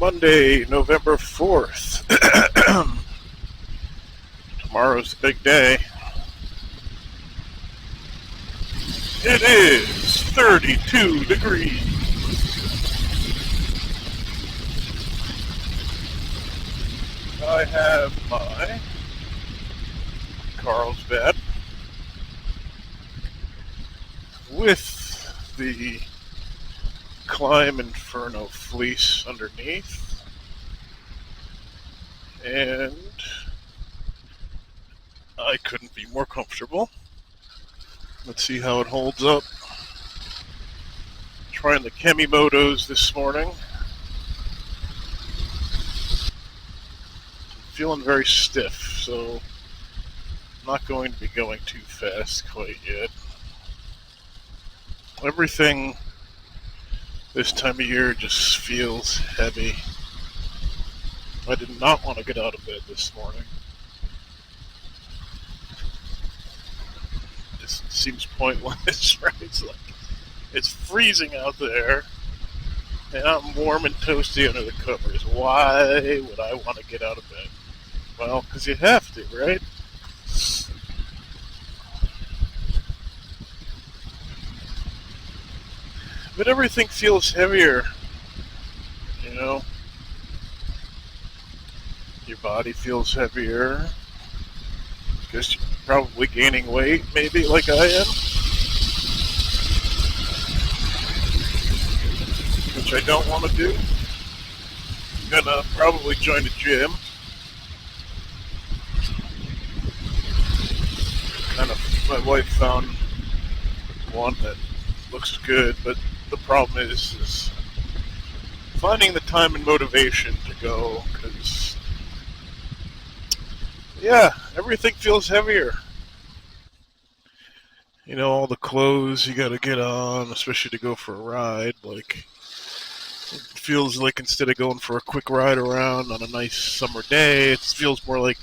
Monday, November 4th. Tomorrow's the big day. It is 32 degrees. I have my Carlsbad with the Climb Inferno fleece underneath, and I couldn't be more comfortable. Let's see how it holds up. Trying the Kemimotos this morning. Feeling very stiff, so I'm not going to be going too fast quite yet. Everything this time of year just feels heavy. I did not want to get out of bed this morning. This seems pointless, right? It's freezing out there, and I'm warm and toasty under the covers. Why would I want to get out of bed? Well, because you have to, right? But everything feels heavier, you know? Your body feels heavier. Guess you're probably gaining weight, maybe, like I am. Which I don't want to do. I'm gonna probably join a gym. My wife found one that looks good, but the problem is finding the time and motivation to go, because, yeah, everything feels heavier. You know, all the clothes you gotta get on, especially to go for a ride, like, it feels like instead of going for a quick ride around on a nice summer day, it feels more like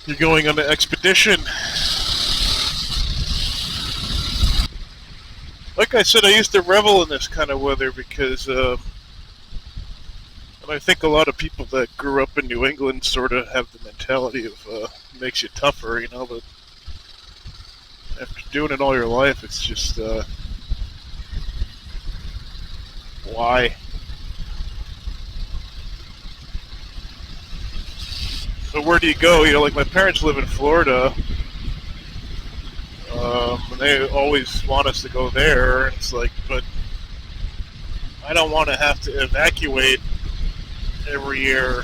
you're going on an expedition. Like I said, I used to revel in this kind of weather because, and I think a lot of people that grew up in New England sort of have the mentality of makes you tougher, you know, but after doing it all your life, it's just, why? So where do you go? You know, like my parents live in Florida. And they always want us to go there, and it's like, but I don't want to have to evacuate every year.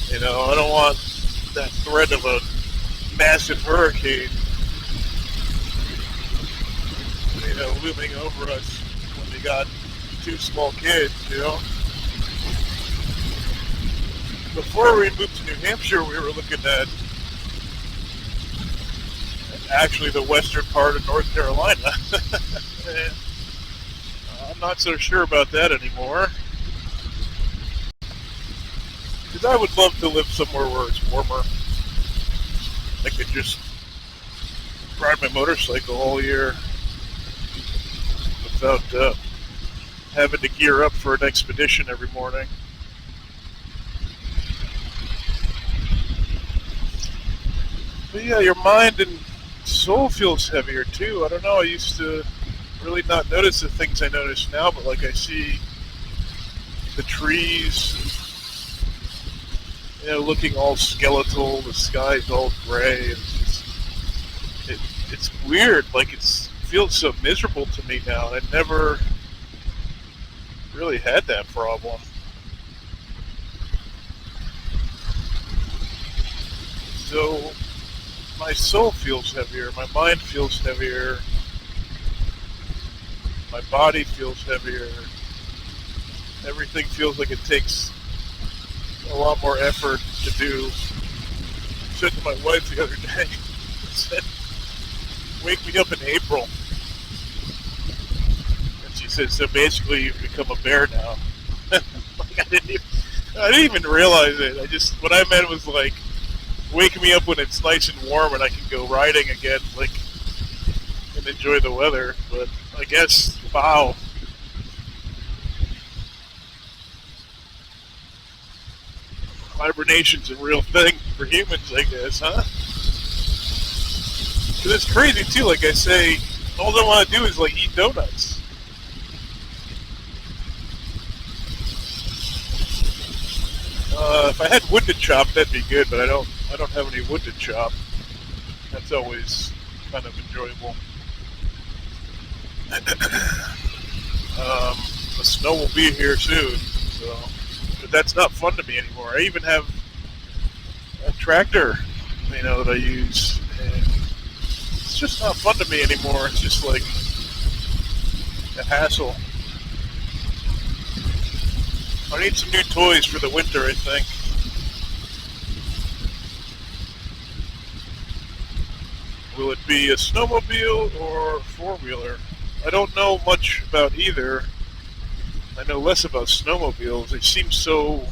You know, I don't want that threat of a massive hurricane, you know, looming over us when we got two small kids, you know. Before we moved to New Hampshire, we were looking at actually the western part of North Carolina. I'm not so sure about that anymore. Because I would love to live somewhere where it's warmer. I could just ride my motorcycle all year without having to gear up for an expedition every morning. But yeah, your mind and soul feels heavier too. I don't know, I used to really not notice the things I notice now, but like I see the trees, you know, looking all skeletal, the sky's all gray, and it's weird, like it feels so miserable to me now, and I never really had that problem. So my soul feels heavier, my mind feels heavier, my body feels heavier. Everything feels like it takes a lot more effort to do. I said to my wife the other day, I said, wake me up in April. And she said, so basically you've become a bear now. Like I didn't even realize it. What I meant was like, wake me up when it's nice and warm and I can go riding again, like, and enjoy the weather. But I guess, wow. hibernation's a real thing for humans, I guess, huh? Because it's crazy, too. Like I say, all I want to do is, like, eat donuts. If I had wood to chop, that'd be good, but I don't have any wood to chop. That's always kind of enjoyable. The snow will be here soon, so, but that's not fun to me anymore. I even have a tractor, that I use, and it's just not fun to me anymore. It's just like a hassle. I need some new toys for the winter, I think. Will it be a snowmobile or a four-wheeler? I don't know much about either. I know less about snowmobiles. They seem so,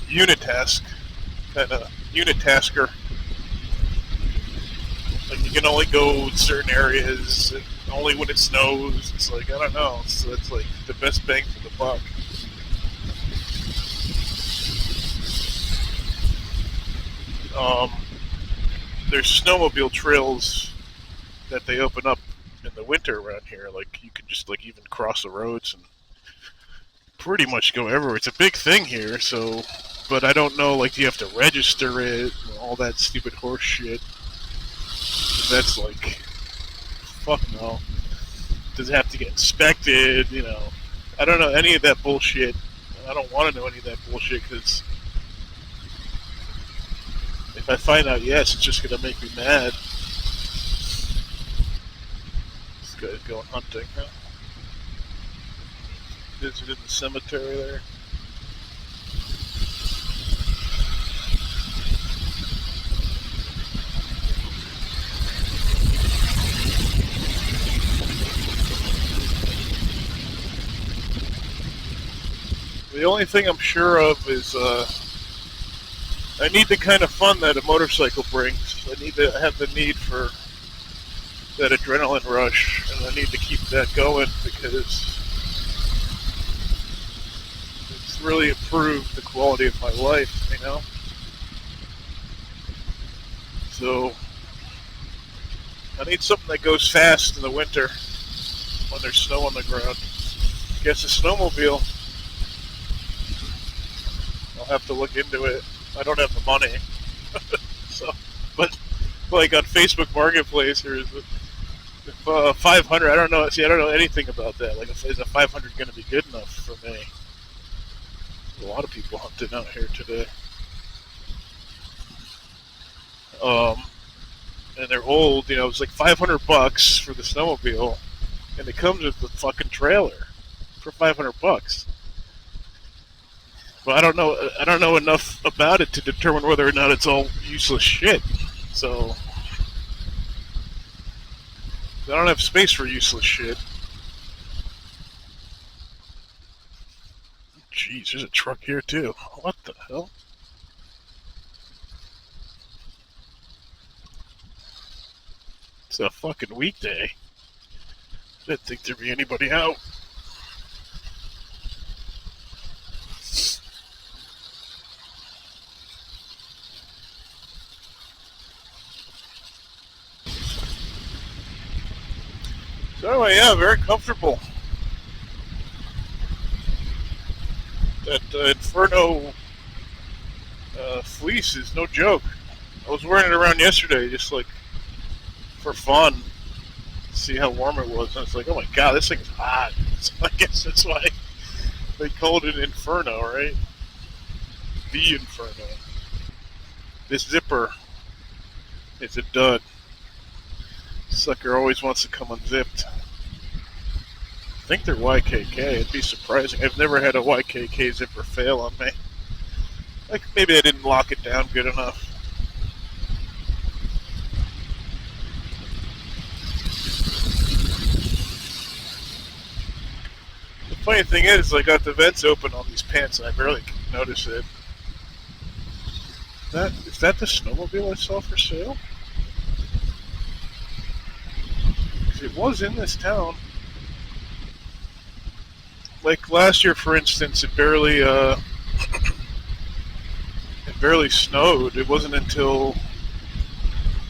unitasker. Like, you can only go in certain areas, and only when it snows. It's like, I don't know. So it's like the best bang for the buck. There's snowmobile trails that they open up in the winter around here. Like, you can just, like, even cross the roads and pretty much go everywhere. It's a big thing here, so, but I don't know, like, do you have to register it and all that stupid horse shit? That's like, fuck no. Does it have to get inspected? I don't know any of that bullshit. I don't want to know any of that bullshit, because if I find out yes, it's just going to make me mad. This guy's going hunting, huh? Visited the cemetery there. The only thing I'm sure of is I need the kind of fun that a motorcycle brings. I need to have the need for that adrenaline rush, and I need to keep that going because it's really improved the quality of my life, So I need something that goes fast in the winter when there's snow on the ground. Guess a snowmobile. I'll have to look into it. I don't have the money. But like on Facebook Marketplace, there's 500. I don't know. See, I don't know anything about that. Like, is a 500 going to be good enough for me? There's a lot of people hunting out here today. And they're old. It's like $500 for the snowmobile, and it comes with the fucking trailer for $500. But I don't know enough about it to determine whether or not it's all useless shit. So I don't have space for useless shit. Jeez, there's a truck here too. What the hell? It's a fucking weekday. I didn't think there'd be anybody out. So anyway, yeah, very comfortable. That Inferno fleece is no joke. I was wearing it around yesterday, just like for fun, to see how warm it was. And I was like, oh my god, this thing's hot. So I guess that's why they called it Inferno, right? The Inferno. This zipper is a dud. Sucker always wants to come unzipped. I think they're YKK. It'd be surprising. I've never had a YKK zipper fail on me. Like, maybe I didn't lock it down good enough. The funny thing is, I got the vents open on these pants and I barely notice it. Is that the snowmobile I saw for sale? It was in this town. like last year, for instance, it barely snowed. It wasn't until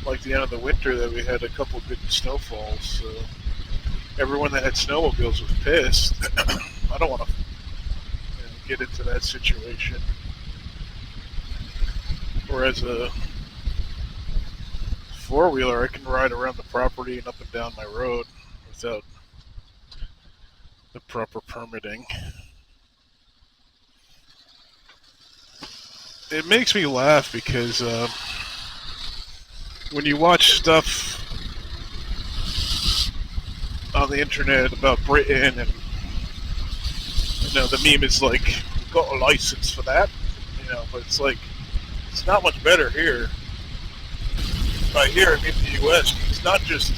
like the end of the winter that we had a couple good snowfalls. So everyone that had snowmobiles was pissed. I don't want to get into that situation. Whereas a four-wheeler, I can ride around the property and up and down my road without the proper permitting. It makes me laugh because when you watch stuff on the internet about Britain, and the meme is like, got a license for that, but it's like, it's not much better here. By here, I mean the U.S. It's not just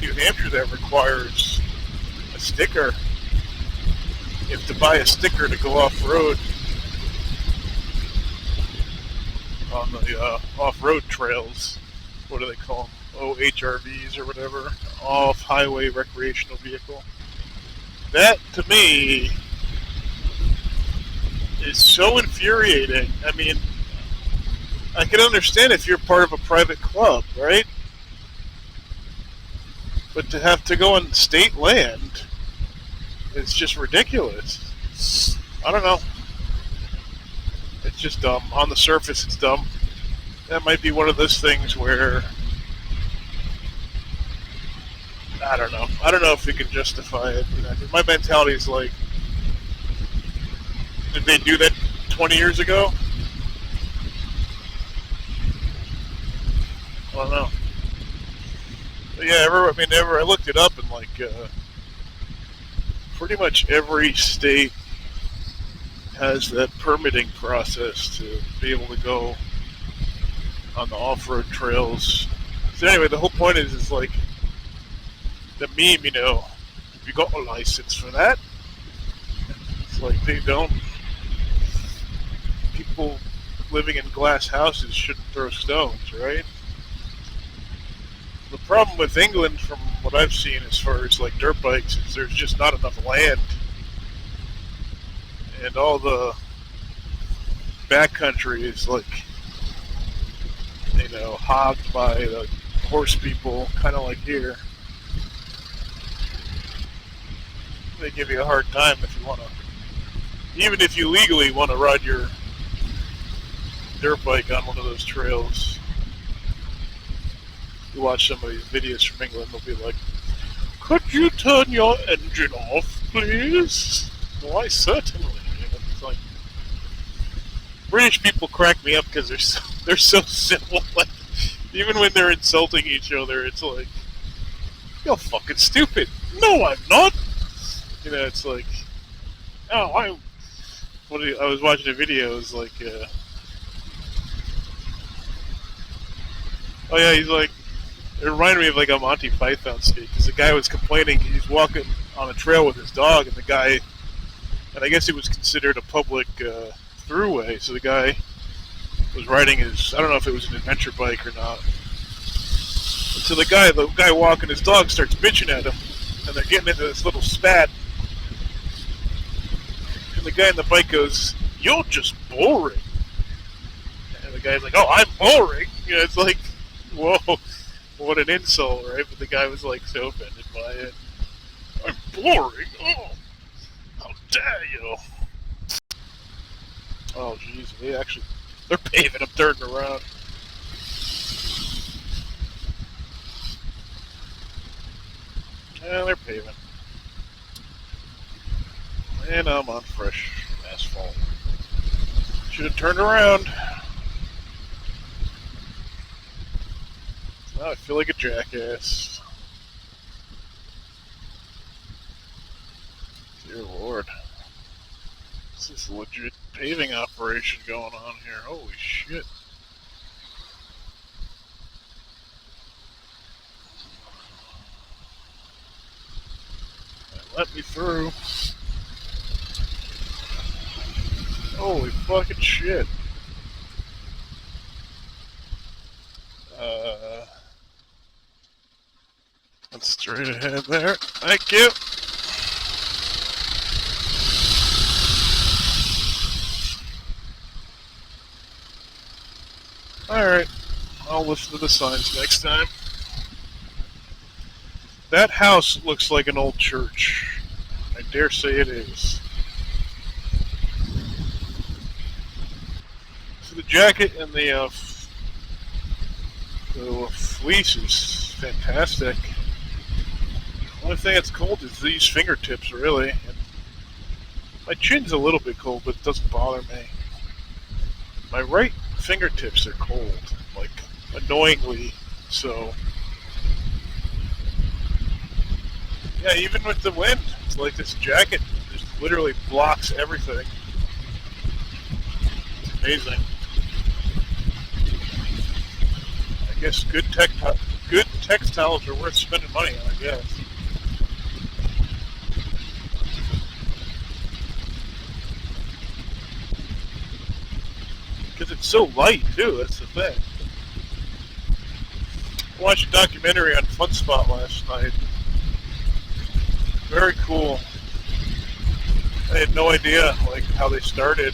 New Hampshire that requires a sticker. You have to buy a sticker to go off road on the off-road trails. What do they call them? OHRVs or whatever. Off-highway recreational vehicle. That, to me, is so infuriating. I mean, I can understand if you're part of a private club, right? But to have to go on state land, it's just ridiculous. I don't know. It's just dumb. On the surface, it's dumb. That might be one of those things where, I don't know. I don't know if we can justify it. My mentality is like, did they do that 20 years ago? I don't know. But yeah, I looked it up, and like, pretty much every state has that permitting process to be able to go on the off-road trails. So anyway, the whole point is like, the meme, if you got a license for that, it's like they don't. People living in glass houses shouldn't throw stones, right? The problem with England, from what I've seen as far as like dirt bikes, is there's just not enough land. And all the backcountry is like, hogged by the horse people, kind of like here. They give you a hard time if you want to, even if you legally want to ride your dirt bike on one of those trails. You watch some of these videos from England, they'll be like, could you turn your engine off, please? Why, certainly. It's like, British people crack me up because they're so simple. Like, even when they're insulting each other, it's like, you're fucking stupid. No, I'm not. It's like, I was watching a video, it was like, oh yeah, he's like, it reminded me of like a Monty Python skit, because the guy was complaining, he's walking on a trail with his dog, and the guy, and I guess it was considered a public throughway, so the guy was riding his, I don't know if it was an adventure bike or not, and so the guy walking his dog starts bitching at him, and they're getting into this little spat, and the guy on the bike goes, you're just boring. And the guy's like, oh, I'm boring? It's like, whoa, what an insult, right? But the guy was like so offended by it. I'm boring? Oh, how dare you? Oh, jeez, they're paving, I'm turning around. Yeah, they're paving. And I'm on fresh asphalt. Should have turned around. Now I feel like a jackass. Dear Lord. This is a legit paving operation going on here. Holy shit. Let me through. Holy fucking shit. That's straight ahead there. Thank you. Alright, I'll listen to the signs next time. That house looks like an old church. I dare say it is. So the jacket and the fleece is fantastic. The only thing that's cold is these fingertips, really. And my chin's a little bit cold, but it doesn't bother me. My right fingertips are cold, like annoyingly so. Yeah, even with the wind, it's like this jacket just literally blocks everything. It's amazing. I guess good textiles are worth spending money on, I guess. Because it's so light, too, that's the thing. I watched a documentary on Funspot last night. Very cool. I had no idea, like, how they started.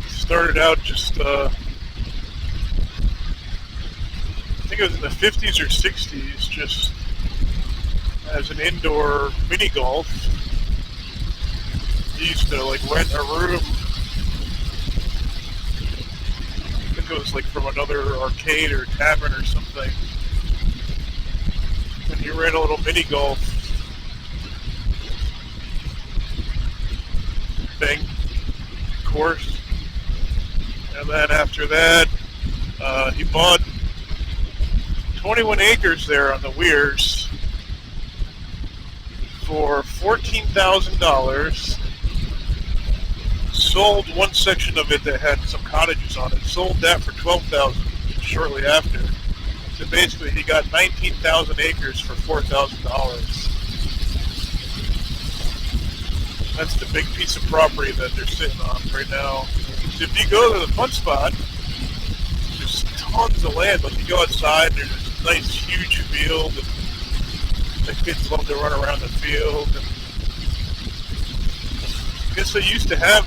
Started out just, I think it was in the 50s or 60s, just as an indoor mini golf. You used to, like, rent a room. I think it was, like, from another arcade or tavern or something. And you ran a little mini golf thing, course. And then after that, he bought 21 acres there on the Weirs for $14,000. Sold one section of it that had some cottages on it. Sold that for $12,000 shortly after. So basically, he got 19,000 acres for $4,000. That's the big piece of property that they're sitting on right now. So if you go to the Funspot, there's tons of land. Like you go outside, there's this nice, huge field, and the kids love to run around the field. And I guess they used to have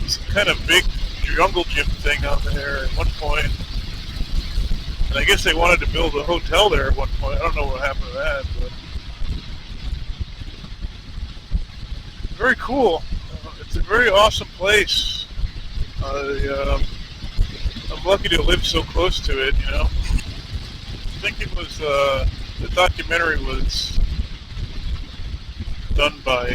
some kind of big jungle gym thing out there at one point. And I guess they wanted to build a hotel there at one point. I don't know what happened to that, but very cool. It's a very awesome place. I'm lucky to live so close to it, you know. I think it was, the documentary was done by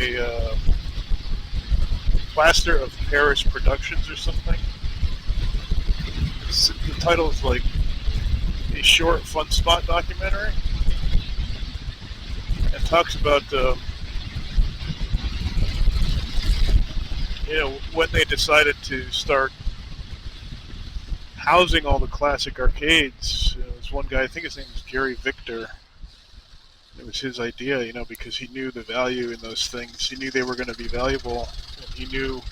Plaster of Paris Productions or something. The title is like a short Funspot documentary. It talks about when they decided to start housing all the classic arcades. There was one guy, I think his name was Gary Victor. It was his idea, because he knew the value in those things. He knew they were going to be valuable, and he knew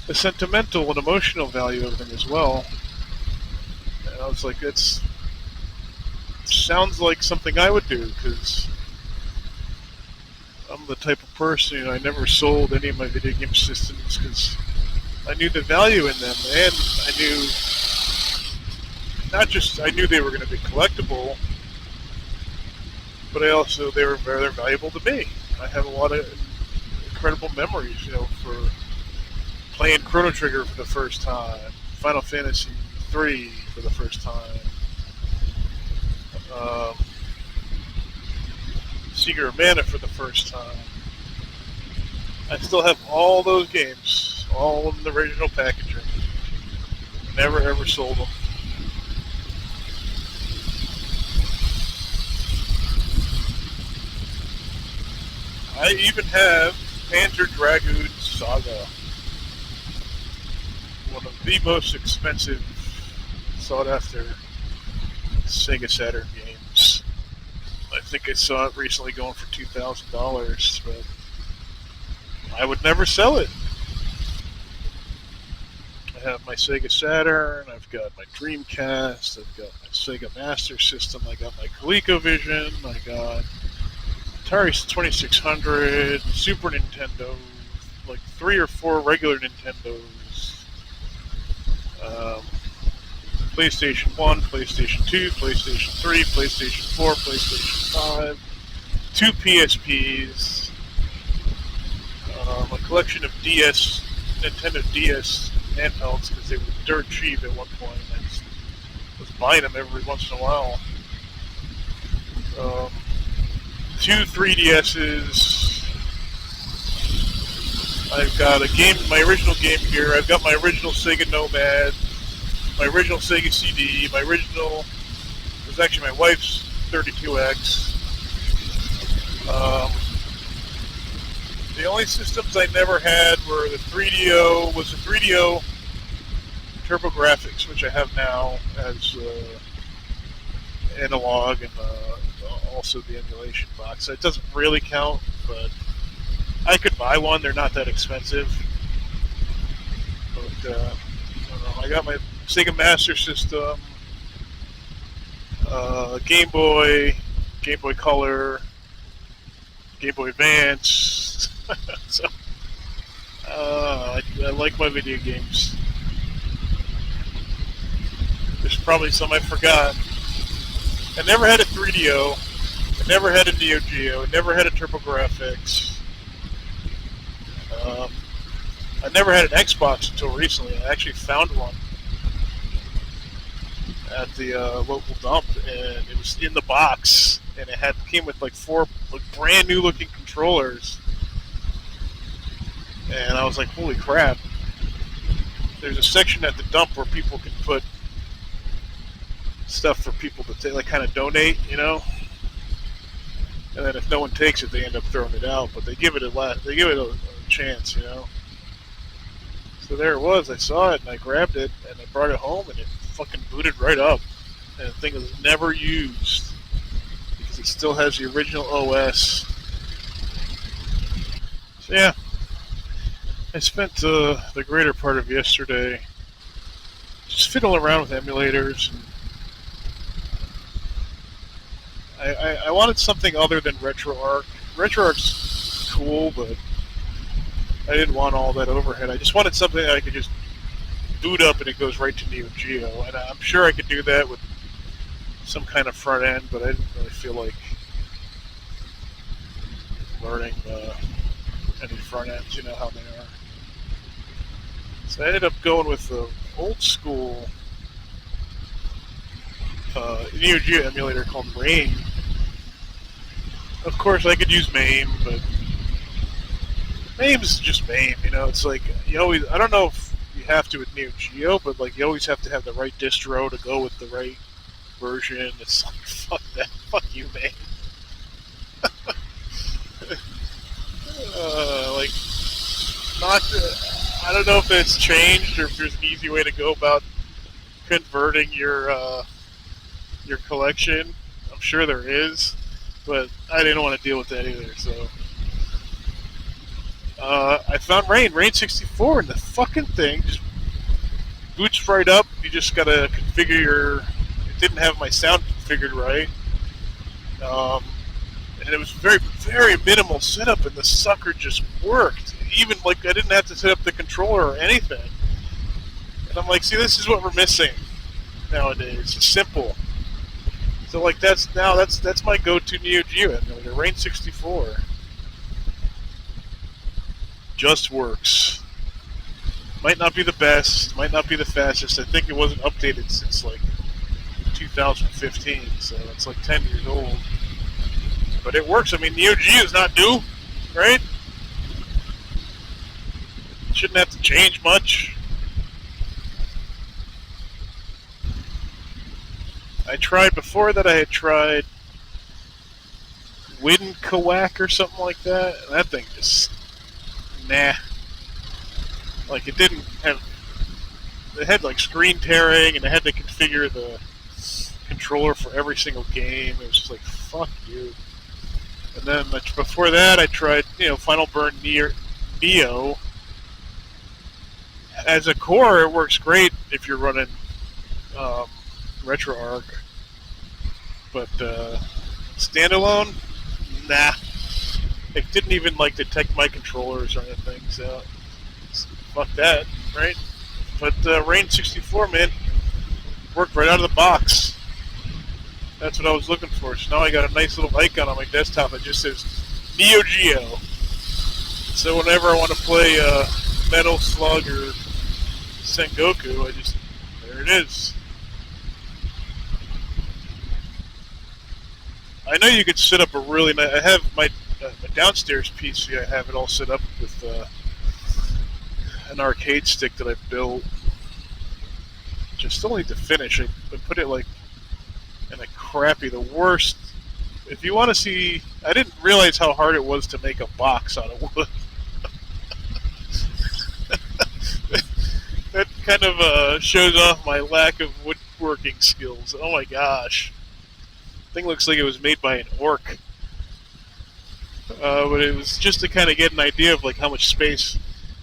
the sentimental and emotional value of them as well. And I was like, it sounds like something I would do, because I'm the type of person, I never sold any of my video game systems because I knew the value in them, and I knew I knew they were going to be collectible, but they were very valuable to me. I have a lot of incredible memories, for playing Chrono Trigger for the first time, Final Fantasy III for the first time, Secret of Mana for the first time. I still have all those games, all in the original packaging. Never ever sold them. I even have Panzer Dragoon Saga, one of the most expensive, sought-after Sega Saturn games. I think I saw it recently going for $2,000, but I would never sell it. I have my Sega Saturn, I've got my Dreamcast, I've got my Sega Master System, I got my ColecoVision, I got Atari 2600, Super Nintendo, like 3 or 4 regular Nintendos. PlayStation 1, PlayStation 2, PlayStation 3, PlayStation 4, PlayStation 5, 2 PSPs, a collection of Nintendo DS handhelds because they were dirt cheap at one point. I just was buying them every once in a while. 2 3DSs. I've got my original Game Gear. I've got my original Sega Nomad, my original Sega CD, my original, it was actually my wife's 32X. The only systems I never had were the 3DO TurboGrafx, which I have now as analog, and also the emulation box. So it doesn't really count, but I could buy one. They're not that expensive. But I don't know. I got my Sega Master System, Game Boy Color, Game Boy Advance. So I like my video games. There's probably some I forgot. I never had a 3DO. I never had a Neo Geo. I never had a TurboGrafx. I never had an Xbox until recently. I actually found one at the local dump, and it was in the box, and it came with like 4 brand new looking controllers, and I was like, holy crap! There's a section at the dump where people can put stuff for people to like kind of donate, you know. And then if no one takes it, they end up throwing it out. But they give it a chance, you know. So there it was. I saw it and I grabbed it and I brought it home and it fucking booted right up. And the thing was never used because it still has the original OS. So yeah, I spent the greater part of yesterday just fiddling around with emulators. And I wanted something other than RetroArch. RetroArch's cool, but I didn't want all that overhead. I just wanted something that I could just boot up and it goes right to Neo Geo. And I'm sure I could do that with some kind of front end, but I didn't really feel like learning any front ends. You know how they are. So I ended up going with the old school Neo Geo emulator called Waning. Of course, I could use MAME, but MAME's just MAME, you know. It's like you always. I don't know if you have to with Neo Geo, but like you always have to have the right distro to go with the right version. It's like fuck that, fuck you, MAME. Like not. I don't know if it's changed or if there's an easy way to go about converting your collection. I'm sure there is, but I didn't want to deal with that either. So I found Rain 64, and the fucking thing just boots right up. You just gotta configure It didn't have my sound configured right, and it was very, very minimal setup, and the sucker just worked. Even like I didn't have to set up the controller or anything. And I'm like, see, this is what we're missing nowadays. It's simple. So like that's my go-to Neo Geo emulator, Rain 64. Just works. Might not be the best, might not be the fastest. I think it wasn't updated since like 2015, so it's like 10 years old. But it works. I mean, Neo Geo is not new, right? Shouldn't have to change much. Before that I had tried WinCoac or something like that, and that thing just, nah. Like it had like screen tearing, and I had to configure the controller for every single game. It was just like, fuck you. And then before that I tried, Final Burn Neo. As a core, it works great if you're running RetroArch, but standalone, nah. It didn't even like detect my controllers or anything, so fuck that, right? But Rain 64, man, worked right out of the box. That's what I was looking for. So now I got a nice little icon on my desktop that just says Neo Geo. So whenever I want to play Metal Slug or Sengoku, there it is. I know you could set up a really nice. I have my downstairs PC. I have it all set up with an arcade stick that I built. Just still need to finish. I put it like in a crappy, the worst. If you want to see, I didn't realize how hard it was to make a box out of wood. That kind of shows off my lack of woodworking skills. Oh my gosh. Thing looks like it was made by an orc. But it was just to kind of get an idea of like how much space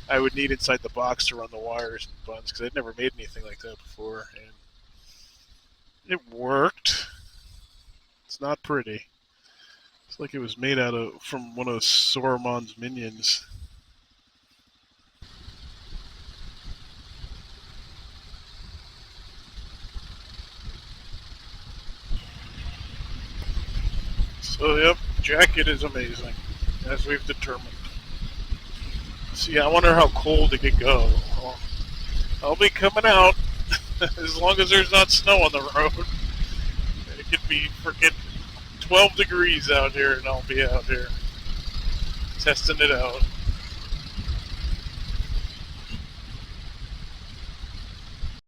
I would need inside the box to run the wires and buttons, because I'd never made anything like that before, and it worked. It's not pretty. It's like it was made from one of Sauron's minions. So, yep, jacket is amazing, as we've determined. See, I wonder how cold it could go. Well, I'll be coming out as long as there's not snow on the road. It could be freaking 12 degrees out here, and I'll be out here testing it out.